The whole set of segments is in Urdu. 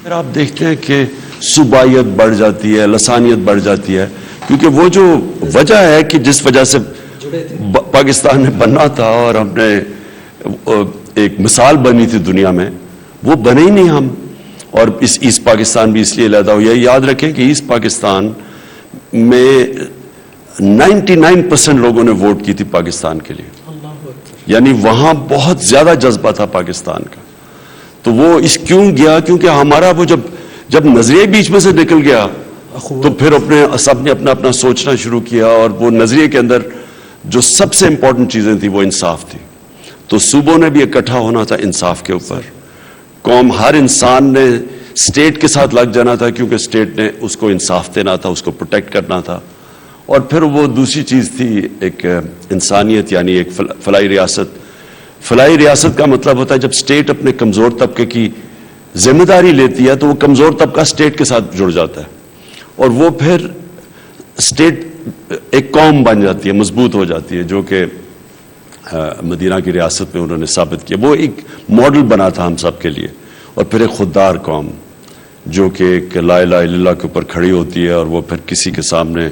پھر آپ دیکھتے ہیں کہ صوبائیت بڑھ جاتی ہے, لسانیت بڑھ جاتی ہے, کیونکہ وہ جو وجہ ہے کہ جس وجہ سے پاکستان میں بننا تھا اور ہم نے ایک مثال بنی تھی دنیا میں, وہ بنے ہی نہیں ہم. اور اس ایسٹ پاکستان بھی اس لیے علیحدہ ہو. یہ یاد رکھیں کہ ایسٹ پاکستان میں 99% لوگوں نے ووٹ کی تھی پاکستان کے لیے, یعنی وہاں بہت زیادہ جذبہ تھا پاکستان کا. تو وہ اس کیوں گیا, کیونکہ ہمارا وہ جب نظریے بیچ میں سے نکل گیا تو پھر سب نے اپنا سوچنا شروع کیا, اور وہ نظریے کے اندر جو سب سے امپورٹنٹ چیزیں تھیں وہ انصاف تھی. تو صوبوں نے بھی اکٹھا ہونا تھا انصاف کے اوپر. قوم, ہر انسان نے اسٹیٹ کے ساتھ لگ جانا تھا, کیونکہ اسٹیٹ نے اس کو انصاف دینا تھا, اس کو پروٹیکٹ کرنا تھا. اور پھر وہ دوسری چیز تھی ایک انسانیت, یعنی ایک فلاحی ریاست. فلاحی ریاست کا مطلب ہوتا ہے جب اسٹیٹ اپنے کمزور طبقے کی ذمہ داری لیتی ہے تو وہ کمزور طبقہ اسٹیٹ کے ساتھ جڑ جاتا ہے, اور وہ پھر اسٹیٹ ایک قوم بن جاتی ہے, مضبوط ہو جاتی ہے, جو کہ مدینہ کی ریاست میں انہوں نے ثابت کیا. وہ ایک ماڈل بنا تھا ہم سب کے لیے. اور پھر ایک خوددار قوم جو کہ ایک لا الہ الا اللہ کے اوپر کھڑی ہوتی ہے, اور وہ پھر کسی کے سامنے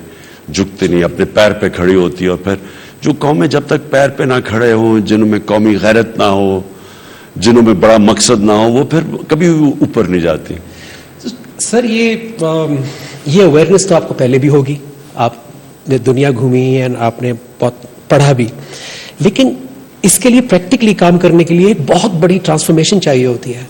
جھکتے نہیں, اپنے پیر پہ کھڑی ہوتی ہے. اور پھر جو قومیں جب تک پیر پہ نہ کھڑے ہوں, جنہوں میں قومی غیرت نہ ہو, جنہوں میں بڑا مقصد نہ ہو, وہ پھر کبھی اوپر نہیں جاتی. سر یہ اویئرنیس تو آپ کو پہلے بھی ہوگی, آپ نے دنیا گھومی ہے, آپ نے بہت پڑھا بھی, لیکن اس کے لیے پریکٹیکلی کام کرنے کے لیے ایک بہت بڑی ٹرانسفارمیشن چاہیے ہوتی ہے.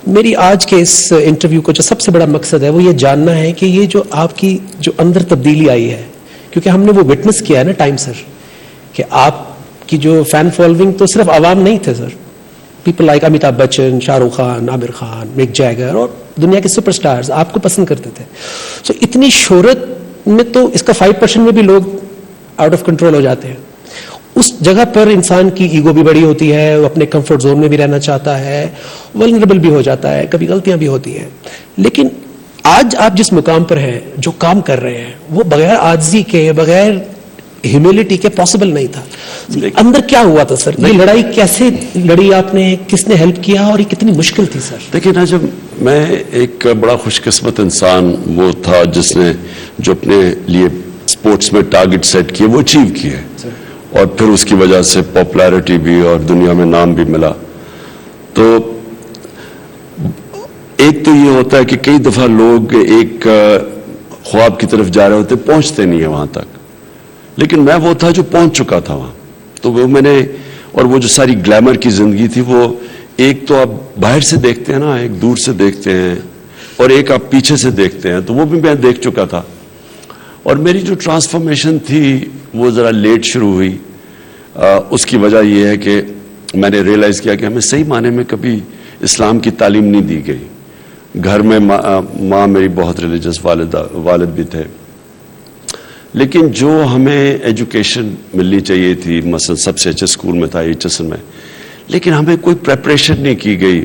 میری آج کے اس انٹرویو کو جو سب سے بڑا مقصد ہے وہ یہ جاننا ہے کہ یہ جو آپ کی جو اندر تبدیلی آئی ہے, کیونکہ ہم نے وہ وٹنس کیا ہے نا ٹائم سر, کہ آپ کی جو فین فالوئنگ تو صرف عوام نہیں تھے سر, پیپل لائک امیتابھ بچن, شاہ رخ خان, عامر خان, مک جیگر اور دنیا کے سپر سٹارز آپ کو پسند کرتے تھے. سو اتنی شہرت میں تو اس کا 5% میں بھی لوگ آؤٹ آف کنٹرول ہو جاتے ہیں. اس جگہ پر انسان کی ایگو بھی بڑی ہوتی ہے, وہ اپنے کمفرٹ زون میں بھی رہنا چاہتا ہے, ولنریبل بھی ہو جاتا ہے, کبھی غلطیاں بھی ہوتی ہیں. لیکن آج آپ جس مقام پر ہیں, جو کام کر رہے ہیں, وہ بغیر عاجزی کے, بغیر ہیوملٹی کے پاسبل نہیں تھا. اندر کیا ہوا تھا سر, یہ لڑائی کیسے لڑی آپ نے, کس نے ہیلپ کیا, اور یہ کتنی مشکل تھی سر؟ دیکھیں نا, جب میں ایک بڑا خوش قسمت انسان وہ تھا جس نے جو اپنے لیے اسپورٹس میں ٹارگٹ سیٹ کیے وہ اچیو کیے, اور پھر اس کی وجہ سے پاپولیرٹی بھی اور دنیا میں نام بھی ملا. تو ایک تو یہ ہوتا ہے کہ کئی دفعہ لوگ ایک خواب کی طرف جا رہے ہوتے, پہنچتے نہیں ہیں وہاں تک, لیکن میں وہ تھا جو پہنچ چکا تھا وہاں. تو وہ میں نے, اور وہ جو ساری گلیمر کی زندگی تھی, وہ ایک تو آپ باہر سے دیکھتے ہیں نا, ایک دور سے دیکھتے ہیں, اور ایک آپ پیچھے سے دیکھتے ہیں, تو وہ بھی میں دیکھ چکا تھا. اور میری جو ٹرانسفارمیشن تھی وہ ذرا لیٹ شروع ہوئی. اس کی وجہ یہ ہے کہ میں نے ریئلائز کیا کہ ہمیں صحیح معنی میں کبھی اسلام کی تعلیم نہیں دی گئی. گھر میں ماں میری بہت ریلیجس, والد بھی تھے, لیکن جو ہمیں ایجوکیشن ملنی چاہیے تھی, مثلا سب سے اچھے اسکول میں تھا HSN میں, لیکن ہمیں کوئی پریپریشن نہیں کی گئی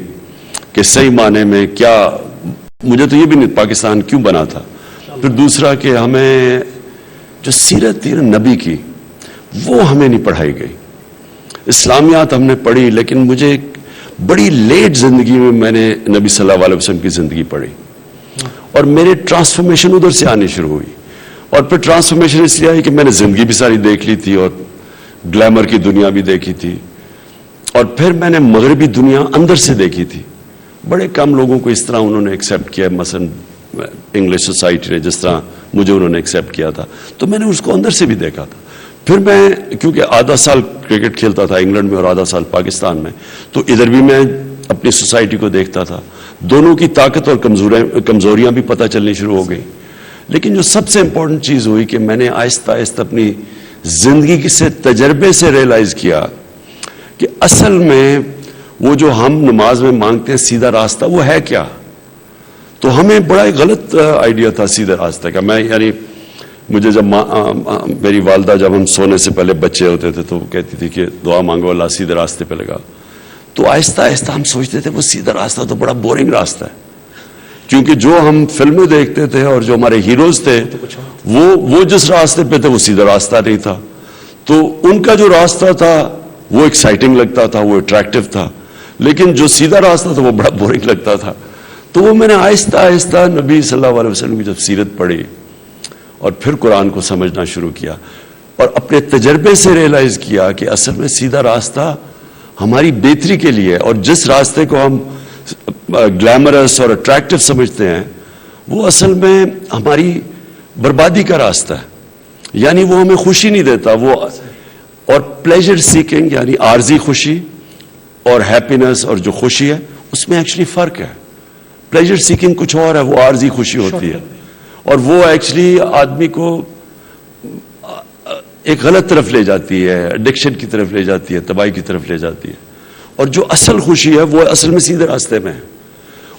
کہ صحیح معنی میں کیا. مجھے تو یہ بھی نہیں پاکستان کیوں بنا تھا. پھر دوسرا کہ ہمیں جو سیرت تھی نا نبی کی, وہ ہمیں نہیں پڑھائی گئی. اسلامیات ہم نے پڑھی, لیکن مجھے ایک بڑی لیٹ زندگی میں نے نبی صلی اللہ علیہ وسلم کی زندگی پڑھی, اور میرے ٹرانسفارمیشن ادھر سے آنی شروع ہوئی. اور پھر ٹرانسفارمیشن اس لیے آئی کہ میں نے زندگی بھی ساری دیکھ لی تھی, اور گلیمر کی دنیا بھی دیکھی تھی, اور پھر میں نے مغربی دنیا اندر سے دیکھی تھی. بڑے کم لوگوں کو اس طرح انہوں نے ایکسیپٹ کیا, مثلا انگلش سوسائٹی نے جس طرح مجھے انہوں نے ایکسیپٹ کیا تھا, تو میں نے اس کو اندر سے بھی دیکھا تھا. پھر میں کیونکہ آدھا سال کرکٹ کھیلتا تھا انگلینڈ میں اور آدھا سال پاکستان میں, تو ادھر بھی میں اپنی سوسائٹی کو دیکھتا تھا. دونوں کی طاقت اور کمزوریاں بھی پتہ چلنی شروع ہو گئی. لیکن جو سب سے امپورٹنٹ چیز ہوئی کہ میں نے آہستہ آہستہ اپنی زندگی سے تجربے سے ریئلائز کیا کہ اصل میں وہ جو ہم نماز میں مانگتے ہیں سیدھا راستہ, وہ ہے کیا. تو ہمیں بڑا ایک غلط آئیڈیا تھا سیدھے راستے کا. میں یعنی مجھے جب میری والدہ جب ہم سونے سے پہلے بچے ہوتے تھے تو وہ کہتی تھی کہ دعا مانگو اللہ سیدھے راستے پہ لگا. تو آہستہ آہستہ ہم سوچتے تھے وہ سیدھا راستہ تو بڑا بورنگ راستہ ہے, کیونکہ جو ہم فلمیں دیکھتے تھے اور جو ہمارے ہیروز تھے وہ جس راستے پہ تھے وہ سیدھا راستہ نہیں تھا. تو ان کا جو راستہ تھا وہ ایکسائٹنگ لگتا تھا, وہ اٹریکٹیو تھا, لیکن جو سیدھا راستہ تھا وہ بڑا بورنگ لگتا تھا. تو وہ میں نے آہستہ آہستہ نبی صلی اللہ علیہ وسلم کی جب سیرت پڑھی اور پھر قرآن کو سمجھنا شروع کیا اور اپنے تجربے سے ریئلائز کیا کہ اصل میں سیدھا راستہ ہماری بہتری کے لیے، اور جس راستے کو ہم گلیمرس اور اٹریکٹیو سمجھتے ہیں وہ اصل میں ہماری بربادی کا راستہ ہے، یعنی وہ ہمیں خوشی نہیں دیتا. وہ اور پلیجر سیکنگ یعنی عارضی خوشی اور ہیپینس اور جو خوشی ہے اس میں ایکچولی فرق ہے. پلیجر سیکنگ کچھ اور ہے، وہ عارضی خوشی ہوتی ہے، اور وہ ایکچولی آدمی کو ایک غلط طرف لے جاتی ہے، ایڈکشن کی طرف لے جاتی ہے، تباہی کی طرف لے جاتی ہے. اور جو اصل خوشی ہے وہ اصل میں سیدھے راستے میں ہے.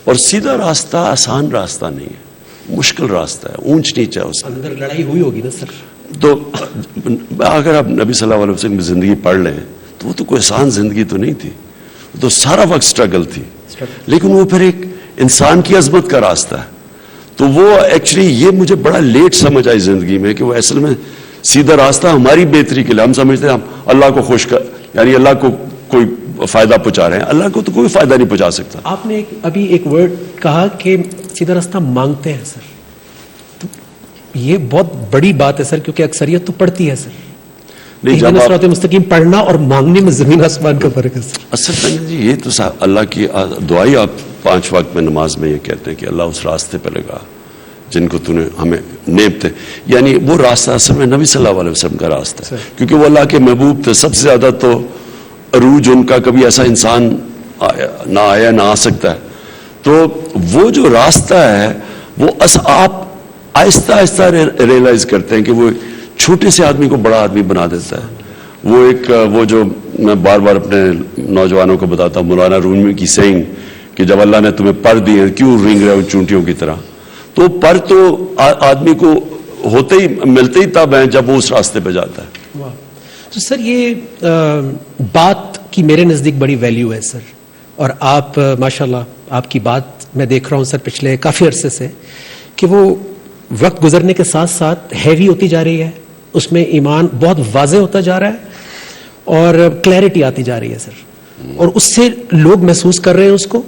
اور سیدھا راستہ آسان راستہ نہیں ہے، مشکل راستہ ہے، اونچ نیچ ہے اس میں. اندر لڑائی ہوئی ہوگی نا سر؟ تو اگر آپ نبی صلی اللہ علیہ وسلم کی زندگی پڑھ لیں تو وہ تو کوئی آسان زندگی تو نہیں تھی، وہ تو سارا وقت سٹرگل تھی، لیکن وہ پھر ایک انسان کی عظمت کا راستہ ہے. تو وہ ایکچولی یہ مجھے بڑا لیٹ سمجھ آئی زندگی میں کہ وہ اصل میں سیدھا راستہ ہماری بہتری کے لیے. ہم سمجھتے ہیں ہم اللہ کو خوش کر، یعنی اللہ کو کوئی فائدہ پہنچا رہے ہیں، اللہ کو تو کوئی فائدہ نہیں پہنچا سکتا. آپ نے ابھی ایک ورڈ کہا کہ سیدھا راستہ مانگتے ہیں سر، تو یہ بہت بڑی بات ہے سر، کیونکہ اکثریت تو پڑھتی ہے سر. نہیں، جب صراط مستقیم پڑھنا اور مانگنے میں زمین آسمان کا فرق ہے سر. اصل میں جی یہ تو اللہ کی دعائی، آپ 5 وقت میں نماز میں یہ کہتے ہیں کہ اللہ اس راستے پہ لگا جن کو تو نے ہمیں نیب تھے، یعنی وہ راستہ اصل میں نبی صلی اللہ علیہ وسلم کا راستہ ہے، کیونکہ وہ اللہ کے محبوب تھے. سب سے زیادہ تو عروج ان کا کبھی ایسا انسان نہ آیا نہ آ سکتا ہے. تو وہ جو راستہ ہے وہ آپ آہستہ آہستہ ریئلائز کرتے ہیں کہ وہ چھوٹے سے آدمی کو بڑا آدمی بنا دیتا ہے. وہ جو میں بار بار اپنے نوجوانوں کو بتاتا ہوں، مولانا رومی کی سینگ کہ جب اللہ نے تمہیں پر دیے کیوں رینگ رہے ہو چونٹیوں کی طرح. تو پر تو آدمی کو ہوتے ہی ملتے ہی تب ہیں جب وہ اس راستے پہ جاتا ہے. تو سر یہ بات کی میرے نزدیک بڑی ویلیو ہے سر، اور آپ ماشاءاللہ آپ کی بات میں دیکھ رہا ہوں سر پچھلے کافی عرصے سے کہ وہ وقت گزرنے کے ساتھ ساتھ ہیوی ہوتی جا رہی ہے، اس میں ایمان بہت واضح ہوتا جا رہا ہے اور کلیئرٹی آتی جا رہی ہے سر. اور اس سے لوگ محسوس کر رہے ہیں اس کو،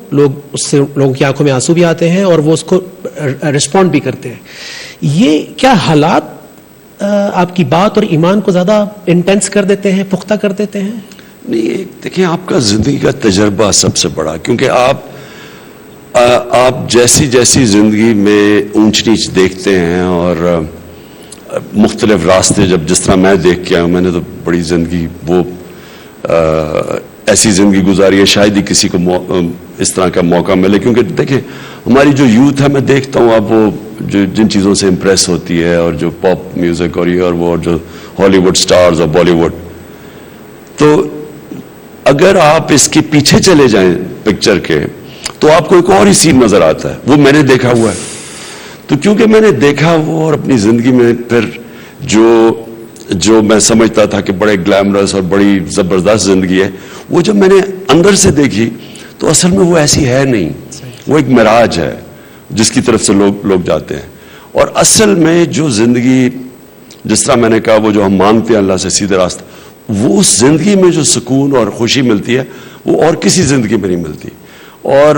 اس سے لوگوں کی آنکھوں میں آنسو بھی آتے ہیں اور وہ اس کو رسپونڈ بھی کرتے ہیں. یہ کیا حالات آپ کی بات اور ایمان کو زیادہ انٹینس کر دیتے ہیں، پختہ کر دیتے ہیں؟ نہیں، دیکھیں آپ کا زندگی کا تجربہ سب سے بڑا، کیونکہ آپ جیسی زندگی میں اونچ نیچ دیکھتے ہیں اور مختلف راستے، جس طرح میں دیکھ کے آیا ہوں، میں نے تو بڑی زندگی وہ ایسی زندگی گزاری ہے شاید ہی کسی کو اس طرح کا موقع ملے. کیونکہ دیکھیں ہماری جو یوتھ ہے، میں دیکھتا ہوں اب وہ جن چیزوں سے امپریس ہوتی ہے، اور جو پاپ میوزک اور یہ اور وہ، اور جو ہالی ووڈ سٹارز اور بالی ووڈ، تو اگر آپ اس کے پیچھے چلے جائیں پکچر کے تو آپ کو ایک اور ہی سین نظر آتا ہے. وہ میں نے دیکھا ہوا ہے. تو کیونکہ میں نے دیکھا وہ، اور اپنی زندگی میں پھر جو میں سمجھتا تھا کہ بڑے گلیمرس اور بڑی زبردست زندگی ہے، وہ جب میں نے اندر سے دیکھی تو اصل میں وہ ایسی ہے نہیں. وہ ایک معراج ہے جس کی طرف سے لوگ جاتے ہیں. اور اصل میں جو زندگی، جس طرح میں نے کہا، وہ جو ہم مانگتے ہیں اللہ سے سیدھے راستہ، وہ اس زندگی میں جو سکون اور خوشی ملتی ہے وہ اور کسی زندگی میں نہیں ملتی. اور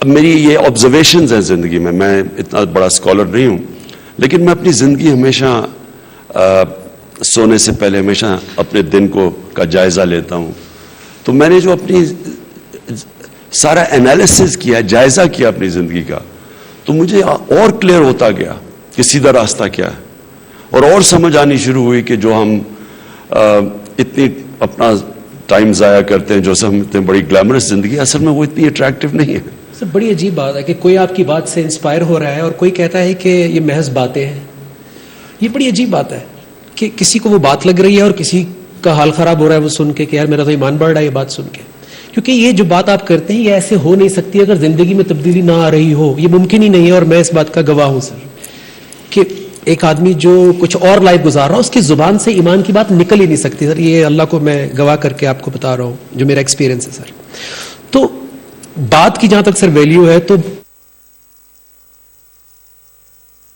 میری یہ آبزرویشنز ہیں زندگی میں. میں اتنا بڑا اسکالر نہیں ہوں، لیکن میں اپنی زندگی ہمیشہ سونے سے پہلے ہمیشہ اپنے دن کا جائزہ لیتا ہوں. تو میں نے جو اپنی سارا انالیسس کیا، جائزہ کیا اپنی زندگی کا، تو مجھے اور کلیئر ہوتا گیا کہ سیدھا راستہ کیا ہے. اور سمجھ آنی شروع ہوئی کہ جو ہم اتنی اپنا ٹائم ضائع کرتے ہیں، جو سمجھتے ہیں بڑی گلیمرس زندگی، اصل میں وہ اتنی اٹریکٹیو نہیں ہے. سر بڑی عجیب بات ہے کہ کوئی آپ کی بات سے انسپائر ہو رہا ہے اور کوئی کہتا ہے کہ یہ محض باتیں ہیں. یہ بڑی عجیب بات ہے کہ کسی کو وہ بات لگ رہی ہے اور کسی کا حال خراب ہو رہا ہے وہ سن کے کہ یار میرا تو ایمان بڑھ رہا ہے یہ بات سن کے. کیونکہ یہ جو بات آپ کرتے ہیں یہ ایسے ہو نہیں سکتی اگر زندگی میں تبدیلی نہ آ رہی ہو. یہ ممکن ہی نہیں ہے. اور میں اس بات کا گواہ ہوں سر کہ ایک آدمی جو کچھ اور لائف گزار رہا ہے اس کی زبان سے ایمان کی بات نکل ہی نہیں سکتی سر. یہ اللہ کو میں گواہ کر کے آپ کو بتا رہا ہوں جو میرا ایکسپیرینس ہے سر. تو بات کی جہاں تک سر ویلیو ہے تو